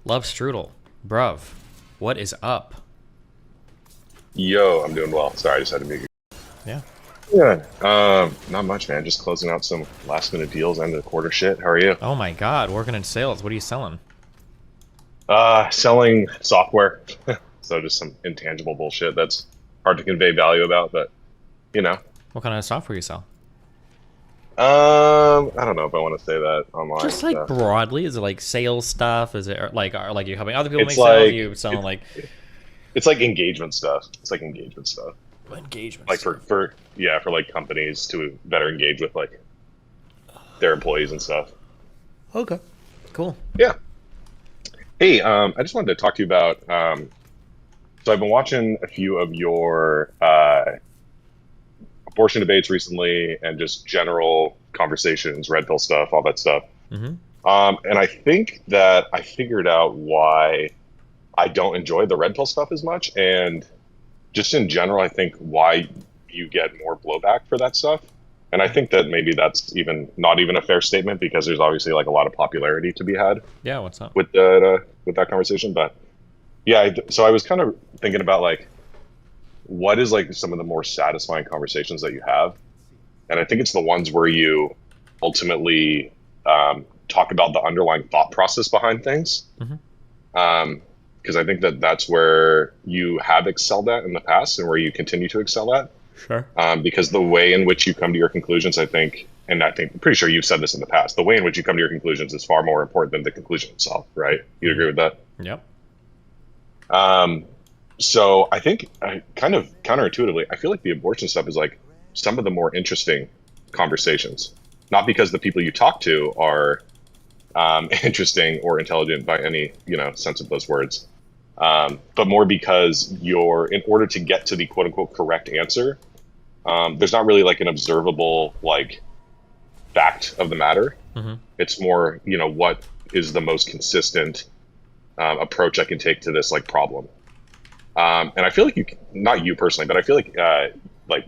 Love Strudel. Bruv, what is up? Yo, I'm doing well. Sorry, I just had to mute you. Yeah. Yeah. Not much, man. Just closing out some last minute deals, end of the quarter shit. How are you? Oh my god, working in sales. What are you selling? Selling software. So just some intangible bullshit that's hard to convey value about, but you know. What kind of software you sell? I don't know if I want to say that online. Just like So. broadly, is it like sales stuff? Is it like are like you helping other people make It's sales? Are like you selling like it's like engagement stuff. It's like engagement stuff. engagement Like stuff? for like companies to better engage with like their employees and stuff. Okay. Cool. Yeah. Hey, I just wanted to talk to you about. So I've been watching a few of your abortion debates recently, and just general conversations, red pill stuff, all that stuff. Mm-hmm. And I think that I figured out why I don't enjoy the red pill stuff as much, and just in general, I think why you get more blowback for that stuff. And I think that maybe that's even not even a fair statement because there's obviously like a lot of popularity to be had Yeah, what's up? with that conversation. But yeah, so I was kind of thinking about like what is like some of the more satisfying conversations that you have, and I think it's the ones where you ultimately talk about the underlying thought process behind things. Mm-hmm. Because I think that that's where you have excelled at in the past and where you continue to excel at. Sure. Because the way in which you come to your conclusions, I think, and I'm pretty sure you've said this in the past, the way in which you come to your conclusions is far more important than the conclusion itself, right? You agree with that? Yep. So I think kind of counterintuitively, I feel like the abortion stuff is like some of the more interesting conversations, not because the people you talk to are interesting or intelligent by any sense of those words, but more because in order to get to the quote unquote correct answer, there's not really like an observable like fact of the matter. Mm-hmm. It's more what is the most consistent approach I can take to this like problem. And I feel like not you personally, but I feel like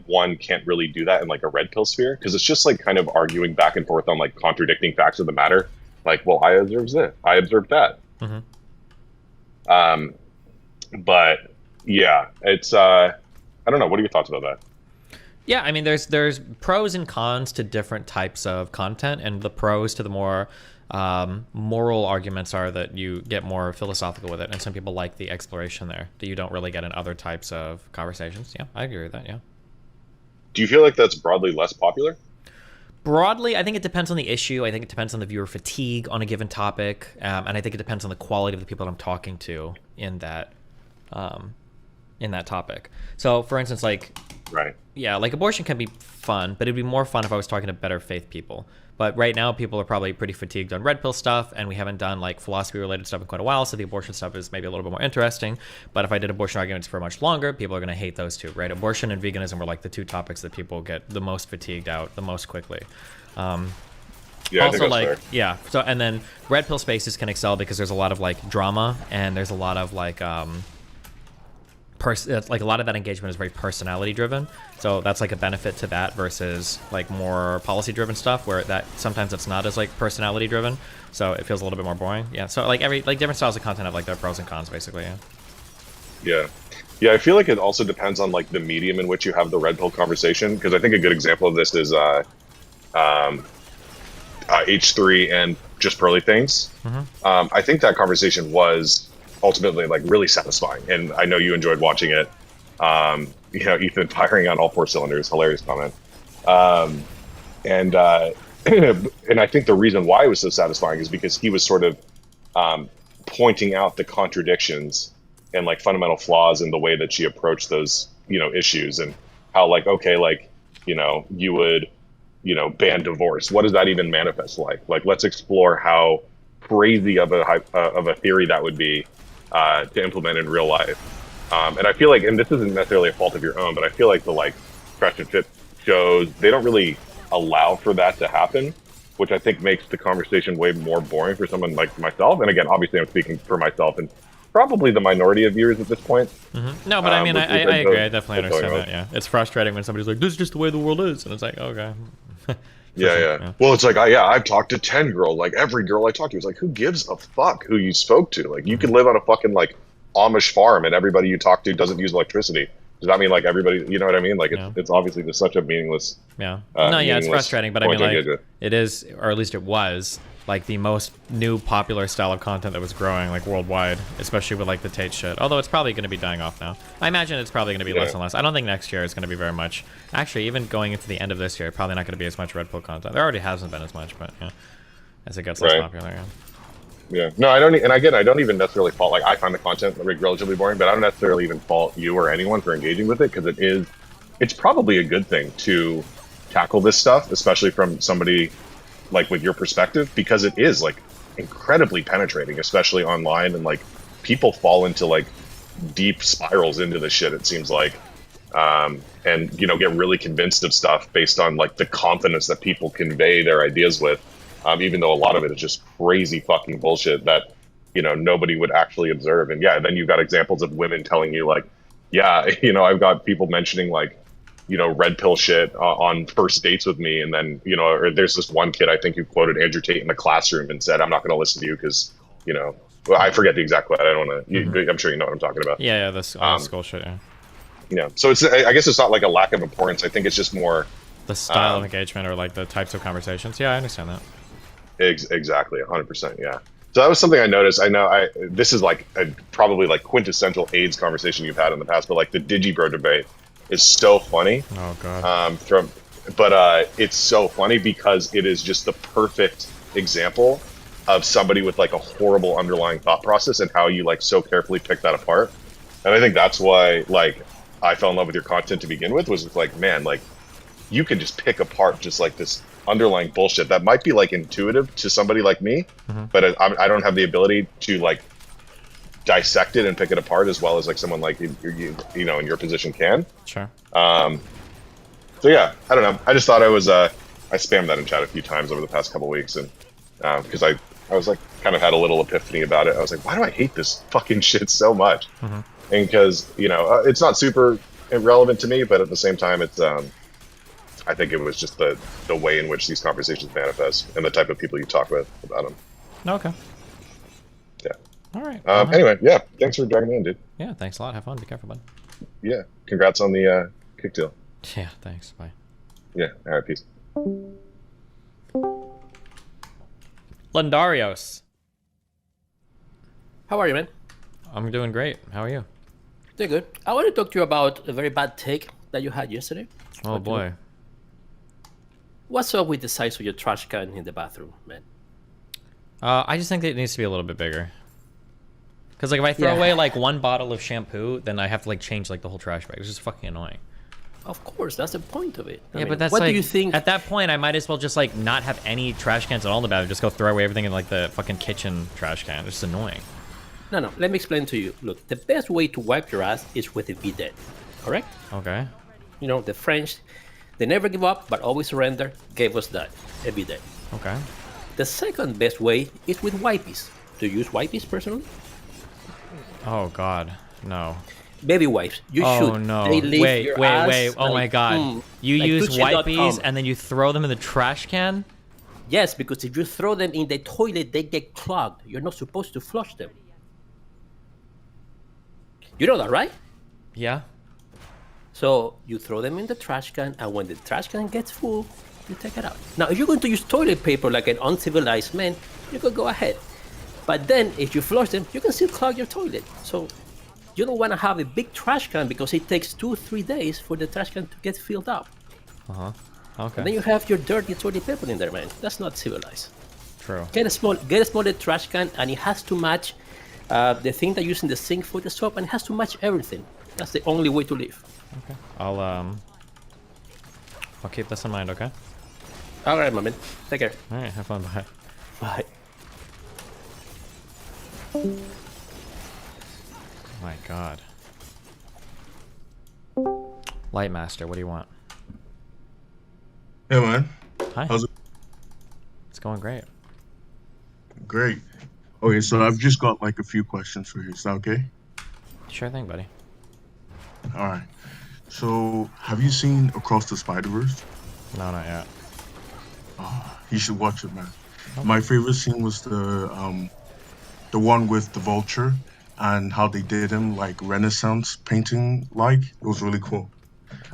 one can't really do that in like a red pill sphere because it's just like kind of arguing back and forth on like contradicting facts of the matter. Like, well, I observed this, I observed that. Mm-hmm. But yeah, it's I don't know. What are your thoughts about that? Yeah, I mean, there's pros and cons to different types of content, and the pros to the more moral arguments are that you get more philosophical with it, and some people like the exploration there that you don't really get in other types of conversations. Yeah, I agree with that. Yeah. Do you feel like that's broadly less popular? Broadly, I think it depends on the issue. I think it depends on the viewer fatigue on a given topic, and I think it depends on the quality of the people that I'm talking to in that topic. So, for instance, like, Right. yeah, like abortion can be fun, but it'd be more fun if I was talking to better faith people. But right now, people are probably pretty fatigued on red pill stuff, and we haven't done like philosophy related stuff in quite a while, so the abortion stuff is maybe a little bit more interesting. But if I did abortion arguments for much longer, people are going to hate those two, right? Abortion and veganism were like the two topics that people get the most fatigued out the most quickly. Yeah, I think Also, that's like, fair. yeah. So, and then red pill spaces can excel because there's a lot of like drama, and there's a lot of like like a lot of that engagement is very personality driven, so that's like a benefit to that versus like more policy driven stuff where that sometimes it's not as like personality driven, so it feels a little bit more boring. Yeah, so like different styles of content have like their pros and cons basically. Yeah. Yeah, I feel like it also depends on like the medium in which you have the red pill conversation. Because I think a good example of this is H3 and Just Pearly Things. Mm-hmm. I think that conversation was ultimately like really satisfying, and I know you enjoyed watching it. Ethan firing on all four cylinders, hilarious comment. And and I think the reason why it was so satisfying is because he was sort of pointing out the contradictions and like fundamental flaws in the way that she approached those issues, and how like okay, like you would ban divorce. What does that even manifest like? Like, let's explore how crazy of a theory that would be to implement in real life. And I feel like, and this isn't necessarily a fault of your own, but I feel like the like Fresh and Fit shows, they don't really allow for that to happen, which I think makes the conversation way more boring for someone like myself. And again, obviously I'm speaking for myself and probably the minority of viewers at this point. Mm-hmm. No, but I mean, I agree. I definitely understand that. Yeah, it's frustrating when somebody's like, "This is just the way the world is," and it's like, okay, Yeah, sure. yeah. Well, it's like, I've talked to 10 girls. Like, every girl I talked to was like, who gives a fuck who you spoke to? Like, you could live on a fucking, like, Amish farm and everybody you talk to doesn't use electricity. Does that mean, like, everybody, you know what I mean? Like, Yeah. it's obviously just such a meaningless, Yeah. No, yeah, it's meaningless frustrating, but I mean, point like, to. it is, or at least it was, like, the most new popular style of content that was growing, like, worldwide, especially with, like, the Tate shit. Although it's probably going to be dying off now. I imagine it's probably going to be less and less. I don't think next year is going to be very much. Actually, even going into the end of this year, probably not going to be as much Red Pill content. There already hasn't been as much, but, yeah, as it gets less popular, yeah. Yeah. No, I don't. And again, I don't even necessarily fault. Like, I find the content relatively boring, but I don't necessarily even fault you or anyone for engaging with it because it's probably a good thing to tackle this stuff, especially from somebody like with your perspective, because it is like incredibly penetrating, especially online, and like people fall into like deep spirals into this shit. It seems like, and get really convinced of stuff based on like the confidence that people convey their ideas with. Even though a lot of it is just crazy fucking bullshit that, nobody would actually observe. And yeah, then you've got examples of women telling you like, yeah, I've got people mentioning like, red pill shit on first dates with me. And then, or there's this one kid, I think, who quoted Andrew Tate in the classroom and said, I'm not going to listen to you because, well, I forget the exact quote. I don't want to, I'm sure you know what I'm talking about. Yeah, this school shit, yeah. Yeah. So I guess it's not like a lack of importance. I think it's just more the style of engagement or like the types of conversations. Yeah, I understand that. Exactly, 100%. Yeah. So that was something I noticed. I know this is like probably like quintessential AIDS conversation you've had in the past, but like the DGGer debate is so funny. Oh god. But it's so funny because it is just the perfect example of somebody with like a horrible underlying thought process and how you like so carefully pick that apart. And I think that's why like I fell in love with your content to begin with, was like, man, like you can just pick apart just like this underlying bullshit that might be like intuitive to somebody like me, but I don't have the ability to like dissect it and pick it apart as well as like someone like you in your position can. Sure. So yeah, I don't know. I just thought I spammed that in chat a few times over the past couple weeks, and because I was like kind of had a little epiphany about it. I was like, why do I hate this fucking shit so much? And because it's not super irrelevant to me, but at the same time, it's I think it was just the way in which these conversations manifest and the type of people you talk with about them. Okay. Yeah. All right. Anyway, yeah. Thanks for dragging me in, dude. Yeah. Thanks a lot. Have fun. Be careful, bud. Yeah. Congrats on the kick deal. Yeah. Thanks. Bye. Yeah. All right. Peace. Lendarios. How are you, man? I'm doing great. How are you? Doing good. I want to talk to you about a very bad take that you had yesterday. Oh boy. What's up with the size of your trash can in the bathroom, man? I just think it needs to be a little bit bigger. Because like if I throw away like one bottle of shampoo, then I have to like change like the whole trash bag. It's just fucking annoying. Of course, that's the point of it. I Yeah, mean, but that's what like, do you think? at that point I might as well just like not have any trash cans at all in the bathroom. Just go throw away everything in like the fucking kitchen trash can. It's just annoying. No, let me explain to you. Look, the best way to wipe your ass is with a bidet, correct? Okay. The French, they never give up, but always surrender, gave us that, a bidet. Okay. The second best way is with wipes. Do you use wipes personally? Oh god, no. Baby wipes. You should. Oh no. They leave Wait. your ass Oh my like, god. You like use Gucci.com. wipes and then you throw them in the trash can? Yes, because if you throw them in the toilet, they get clogged. You're not supposed to flush them. You know that, right? Yeah. So you throw them in the trash can, and when the trash can gets full, you take it out. Now, if you're going to use toilet paper like an uncivilized man, you could go ahead. But then, if you flush them, you can still clog your toilet. So you don't want to have a big trash can because it takes 2-3 days for the trash can to get filled up. Uh-huh. Okay. And then you have your dirty toilet paper in there, man. That's not civilized. True. Get a smaller trash can, and it has to match the thing that you use in the sink for the soap, and it has to match everything. That's the only way to live. Okay. I'll keep this in mind, okay? All right, my man. Take care. All right, have fun. Bye. Bye. Oh my god. Lightmaster, what do you want? Hey man, Hi. how's it? It's going great. Great. Okay, so I've just got like a few questions for you. Is that okay? Sure thing, buddy. All right. So, have you seen Across the Spider-Verse? No, not yet. You should watch it, man. My favorite scene was the one with the vulture and how they did him like Renaissance painting. Like it was really cool.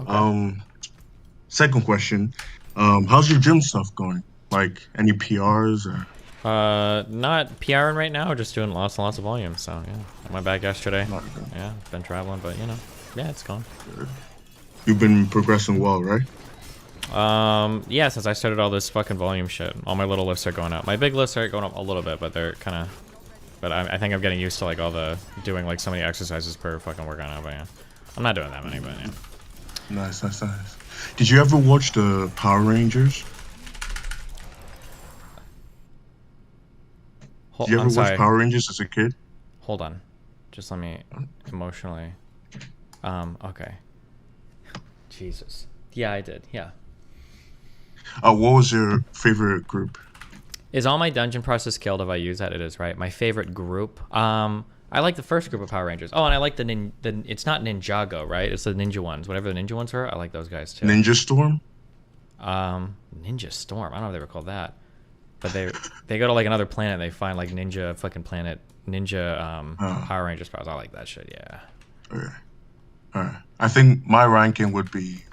Um, Second question, how's your gym stuff going? Like any PRs or? Not PRing right now. Just doing lots and lots of volume. So yeah, I went back yesterday. Not good. Yeah, been traveling, but yeah, it's going. You've been progressing well, right? Yeah, since I started all this fucking volume shit, all my little lifts are going up. My big lifts are going up a little bit, but they're kind of. But I think I'm getting used to like all the doing like so many exercises per fucking workout now. But yeah, I'm not doing that many, but yeah. Nice. Did you ever watch the Power Rangers? Did you ever watch Power Rangers as a kid? Hold on, just let me emotionally. Okay. Jesus. Yeah, I did. Yeah. What was your favorite group? Is all my dungeon process killed if I use that? It is, right? My favorite group. I like the first group of Power Rangers. Oh, and I like the it's not Ninjago, right? It's the ninja ones. Whatever the ninja ones were, I like those guys too. Ninja Storm? Ninja Storm. I don't know if they were called that. But they go to like another planet and they find like ninja fucking planet ninja Power Rangers powers. I like that shit, yeah. Okay. Alright. I think my ranking would be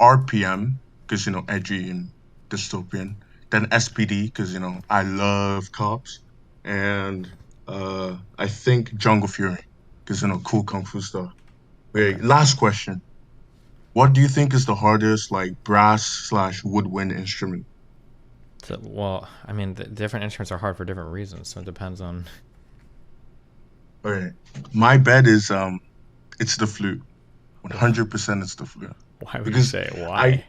RPM, because edgy and dystopian. Then SPD, because I love cops. And I think Jungle Fury, because cool kung fu stuff. Wait, last question. What do you think is the hardest like brass/woodwind instrument? Well, I mean, the different instruments are hard for different reasons, so it depends on. Okay, my bet is it's the flute. 100% it's the flute. Why would you say why?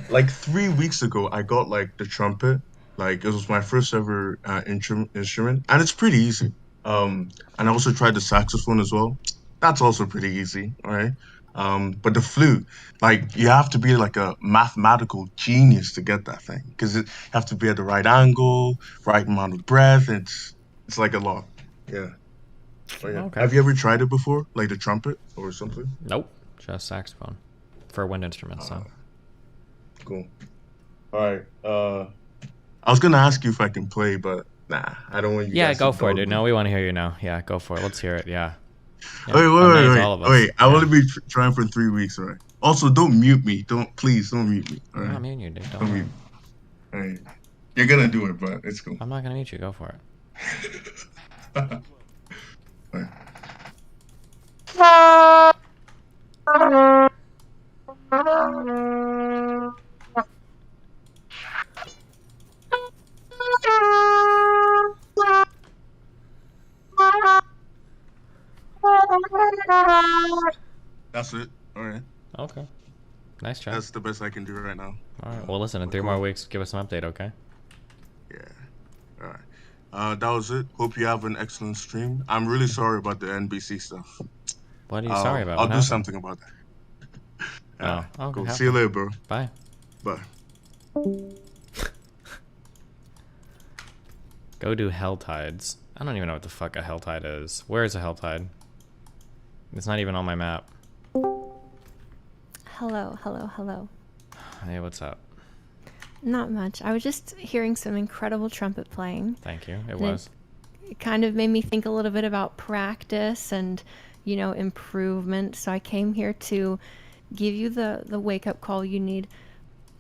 Like 3 weeks ago, I got like the trumpet. Like it was my first ever instrument, and it's pretty easy. And I also tried the saxophone as well. That's also pretty easy, all right? But the flute, like you have to be like a mathematical genius to get that thing, because you have to be at the right angle, right amount of breath. It's like a lot. Yeah. Oh, yeah. Okay. Have you ever tried it before, like the trumpet or something? Nope, just saxophone for wind instruments. So cool. All right. I was gonna ask you if I can play, but nah, I don't want you. Yeah, guys go to for it, dog dude. me. No, we want to hear you now. Yeah, go for it. Let's hear it. Yeah. Wait. All of us. Wait. I Yeah. want to be trying for 3 weeks, all right? Also, don't mute me. Please don't mute me. All I'm right. not muting you, dude. Don't Don't worry. mute. All right. You're gonna do it, but it's cool. I'm not gonna mute you. Go for it. All right. That's it. All right. Okay. Nice try. That's the best I can do right now. All right. Well, listen. In 3 more weeks, give us an update, okay? Yeah. All right. That was it. Hope you have an excellent stream. I'm really sorry about the NBC stuff. What are you sorry about? I'll What do happened? something about that. Oh, Cool. okay. See you later, bro. Bye. Bye. Go do hell tides. I don't even know what the fuck a hell tide is. Where is a hell tide? It's not even on my map. Hello. Hey, what's up? Not much. I was just hearing some incredible trumpet playing. Thank you. It And was. It kind of made me think a little bit about practice and, improvement. So I came here to give you the wake-up call you need.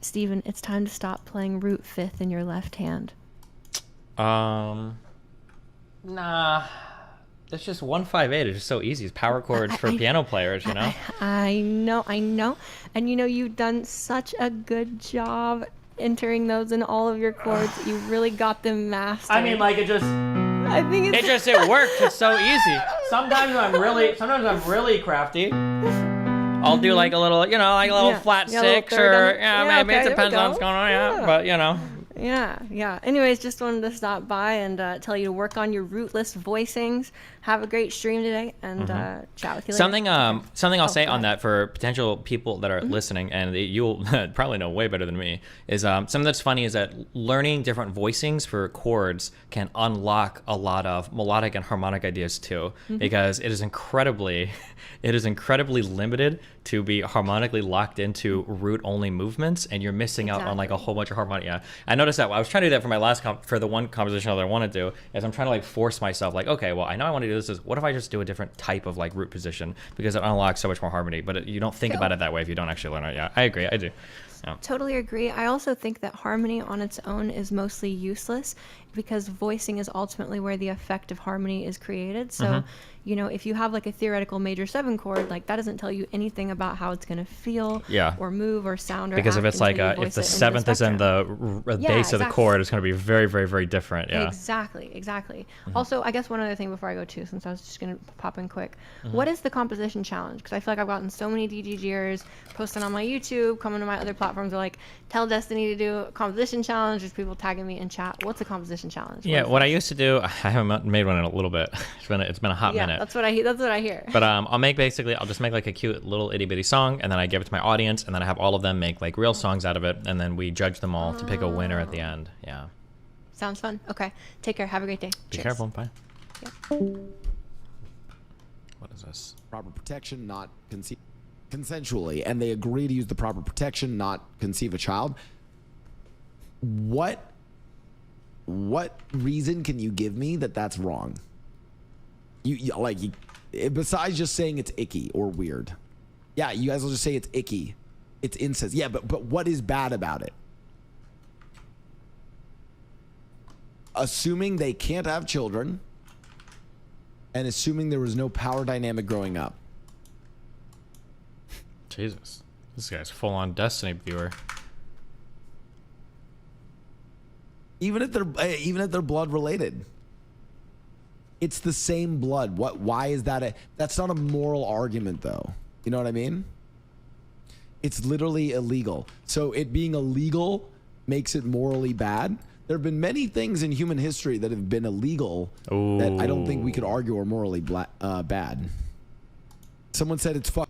Steven, it's time to stop playing root fifth in your left hand. Nah. It's just 158. It's just so easy. It's power chords for piano players, you know? I know. And you've done such a good job entering those in all of your chords. You really got them mastered. I mean, like, it just... I think it's... It works. It's so easy. Sometimes I'm really crafty. I'll do like a little, flat Yeah, a little six, third or on the- yeah, maybe okay, it there we depends on go. what's going on. Yeah. But Yeah. Anyways, just wanted to stop by and tell you to work on your rootless voicings. Have a great stream today, and chat with you later. Something I'll say go on ahead. that for potential people that are listening, and you'll probably know way better than me, is something that's funny is that learning different voicings for chords can unlock a lot of melodic and harmonic ideas too, because it is incredibly limited to be harmonically locked into root only movements, and you're missing out on like a whole bunch of harmonic. Yeah, I noticed that. I was trying to do that for my last for the one composition that I want to do, is I'm trying to like force myself, like, okay, well, I know I want to do this. Is what if I just do a different type of like root position, because it unlocks so much more harmony. But you don't think about it that way if you don't actually learn it. Yeah, I agree. I do. Yeah. Totally agree. I also think that harmony on its own is mostly useless, because voicing is ultimately where the effect of harmony is created. So, if you have like a theoretical major 7 chord, like that doesn't tell you anything about how it's going to feel or move or sound or because act if it's like until you if the voice it into seventh is in spectrum. the base of the chord, it's going to be very, very, very different. Yeah. Exactly. Also, I guess one other thing before I go too, since I was just going to pop in quick. What is the composition challenge? Because I feel like I've gotten so many DGGers posting on my YouTube, coming to my other platforms, are like, tell Destiny to do a composition challenge. There's people tagging me in chat. What's a composition challenge? What I used to do, I haven't made one in a little bit. It's been a hot minute. That's what I hear. But I'll just make like a cute little itty bitty song, and then I give it to my audience, and then I have all of them make like real songs out of it, and then we judge them all to pick a winner at the end. Yeah. Sounds fun. Okay. Take care. Have a great day. Be Cheers. careful. Bye. Yep. What is this? Proper protection, not consensually, and they agree to use the proper protection, not conceive a child. What reason can you give me that that's wrong? Besides just saying it's icky or weird. Yeah, you guys will just say it's icky. It's incest. Yeah, but what is bad about it? Assuming they can't have children, and assuming there was no power dynamic growing up. Jesus, this guy's full on Destiny viewer. Even if they're blood related, it's the same blood. Why is that? That's not a moral argument, though. You know what I mean? It's literally illegal. So it being illegal makes it morally bad. There have been many things in human history that have been illegal that I don't think we could argue are morally bad. Someone said it's fuck.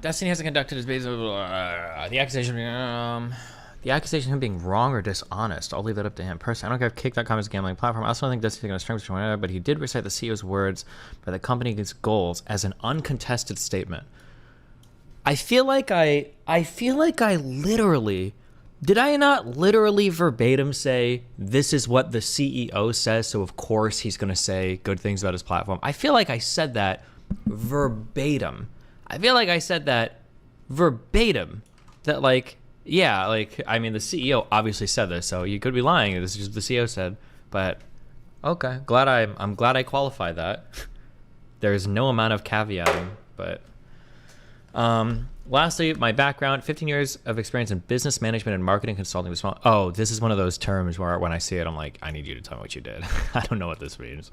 Destiny hasn't conducted his base. The accusation of him being wrong or dishonest. I'll leave that up to him. Personally, I don't care if Kick.com is a gambling platform. I also don't think Destiny's going to strength whatever, but he did recite the CEO's words by the company's goals as an uncontested statement. I feel like I literally. Did I not literally verbatim say, this is what the CEO says, so of course he's going to say good things about his platform? I feel like I said that verbatim. That, like, yeah, like, I mean, the CEO obviously said this, so you could be lying. This is just the CEO said. But, okay, I'm glad I qualified that. There's no amount of caveating, but... Lastly, my background, 15 years of experience in business management and marketing consulting. Oh, this is one of those terms where when I see it, I'm like, I need you to tell me what you did. I don't know what this means.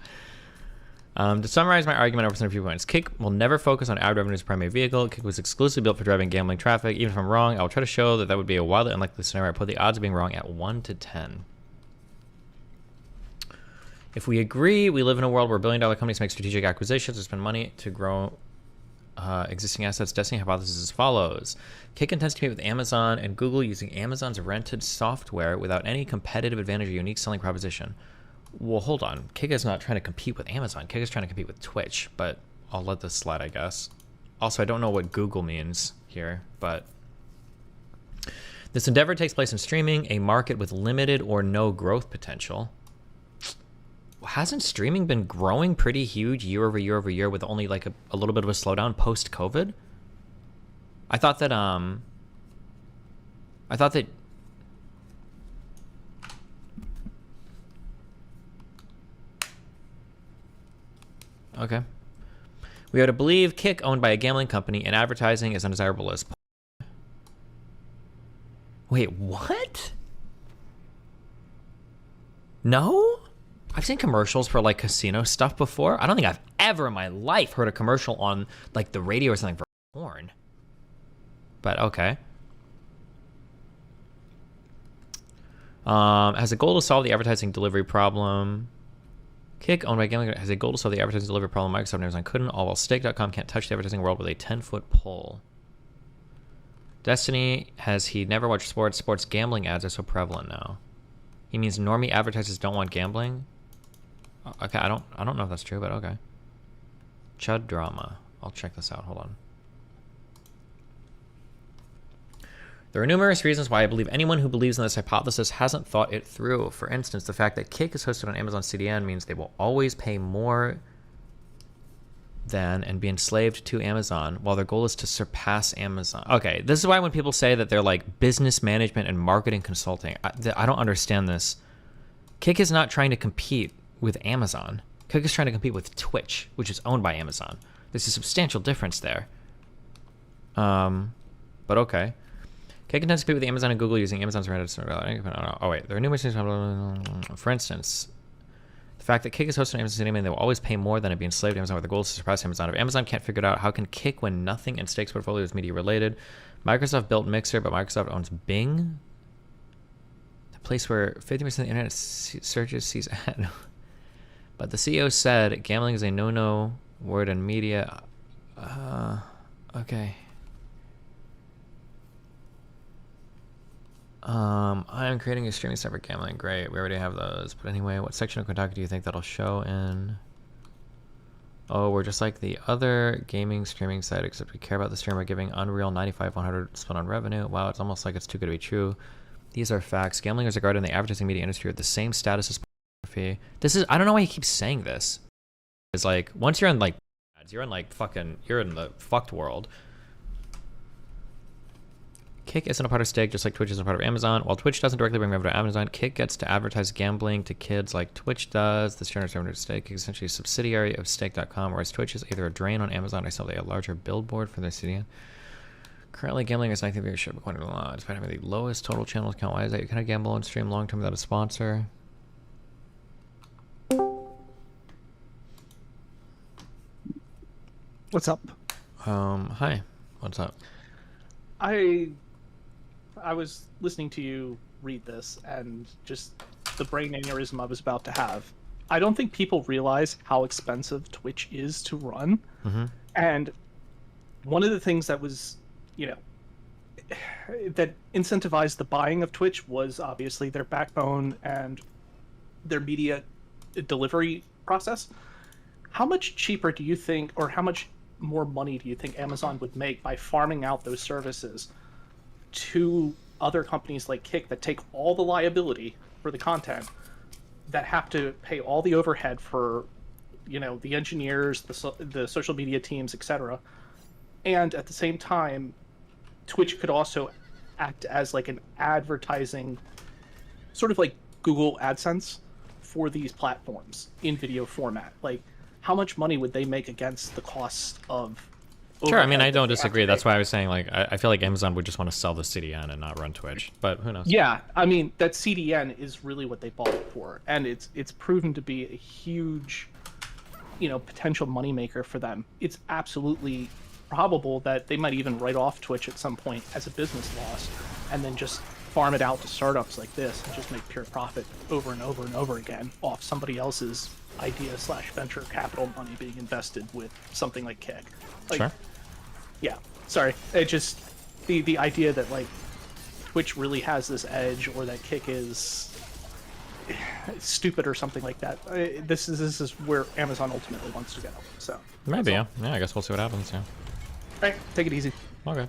To summarize my argument over some few points, Kick will never focus on ad revenue as a primary vehicle. Kick was exclusively built for driving gambling traffic. Even if I'm wrong, I will try to show that would be a wildly unlikely scenario. I put the odds of being wrong at 1 to 10. If we agree, we live in a world where billion-dollar companies make strategic acquisitions or spend money to grow existing assets. Destiny hypothesis is as follows. Kick intends to compete with Amazon and Google using Amazon's rented software without any competitive advantage or unique selling proposition. Well, hold on. Kick is not trying to compete with Amazon. Kick is trying to compete with Twitch, but I'll let this slide, I guess. Also, I don't know what Google means here, but... This endeavor takes place in streaming, a market with limited or no growth potential. Hasn't streaming been growing pretty huge year over year over year with only like a little bit of a slowdown post-COVID? I thought that okay. We are to believe Kick, owned by a gambling company, and advertising is undesirable list. Wait, what? No? I've seen commercials for like casino stuff before. I don't think I've ever in my life heard a commercial on like the radio or something for porn. But okay. Has a goal to solve the advertising delivery problem. Kick, owned by Gambling, has a goal to solve the advertising delivery problem Microsoft and Amazon couldn't, all while Stake.com can't touch the advertising world with a 10-foot pole. Destiny, has he never watched sports? Sports gambling ads are so prevalent now. He means normie advertisers don't want gambling? Okay, I don't know if that's true, but okay. Chud drama. I'll check this out. Hold on. There are numerous reasons why I believe anyone who believes in this hypothesis hasn't thought it through. For instance, the fact that Kick is hosted on Amazon CDN means they will always pay more than and be enslaved to Amazon, while their goal is to surpass Amazon. Okay, this is why when people say that they're like business management and marketing consulting, I don't understand this. Kick is not trying to compete with Amazon. Kick is trying to compete with Twitch, which is owned by Amazon. There's a substantial difference there. But okay. Kick intends to compete with Amazon and Google using Amazon's Reddit. Oh wait, there are numerous things. For instance, the fact that Kick is hosted on Amazon CDN, they will always pay more than it be enslaved to Amazon, with the goal is to surpass Amazon. If Amazon can't figure it out, how can Kick when nothing in Stake's portfolio is media related? Microsoft built Mixer, but Microsoft owns Bing, the place where 50% of the internet searches sees ad. But the CEO said gambling is a no-no word in media. Okay. I am creating a streaming site for gambling. Great, we already have those. But anyway, what section of Kotaku do you think that'll show in? Oh, we're just like the other gaming streaming site, except we care about the streamer giving Unreal 95-100 split on revenue. Wow, it's almost like it's too good to be true. These are facts. Gambling is regarded in the advertising media industry with the same status as pornography. This is, I don't know why he keeps saying this. It's like, once you're in like ads, you're in like fucking, you're in the fucked world. Kick isn't a part of Stake, just like Twitch isn't a part of Amazon. While Twitch doesn't directly bring revenue to Amazon, Kick gets to advertise gambling to kids like Twitch does. This generates revenue to Stake, essentially a subsidiary of Stake.com, whereas Twitch is either a drain on Amazon or simply a larger billboard for their CDN. Currently, gambling is 19th viewership according to the law, despite having the lowest total channel count. Why is that? You kind of gamble and stream long term without a sponsor. What's up? Hi. What's up? I was listening to you read this and just the brain aneurysm I was about to have. I don't think people realize how expensive Twitch is to run. Mm-hmm. And one of the things that was, that incentivized the buying of Twitch was obviously their backbone and their media delivery process. How much cheaper do you think, or how much more money do you think Amazon would make by farming out those services to other companies like Kick that take all the liability for the content, that have to pay all the overhead for, the engineers, the social media teams, etc. And at the same time, Twitch could also act as like an advertising, sort of like Google AdSense for these platforms in video format. Like, how much money would they make against the cost of? Sure, I mean, I don't disagree. That's why I was saying, like, I feel like Amazon would just want to sell the CDN and not run Twitch, but who knows? Yeah, I mean, that CDN is really what they bought it for, and it's proven to be a huge, potential moneymaker for them. It's absolutely probable that they might even write off Twitch at some point as a business loss, and then just farm it out to startups like this and just make pure profit over and over and over again off somebody else's idea/venture capital money being invested with something like Kick. Like, sure. Yeah, sorry. It just the idea that like Twitch really has this edge, or that Kick is stupid or something like that. This is where Amazon ultimately wants to go. So maybe, yeah. I guess we'll see what happens. Yeah. All right, take it easy. Okay.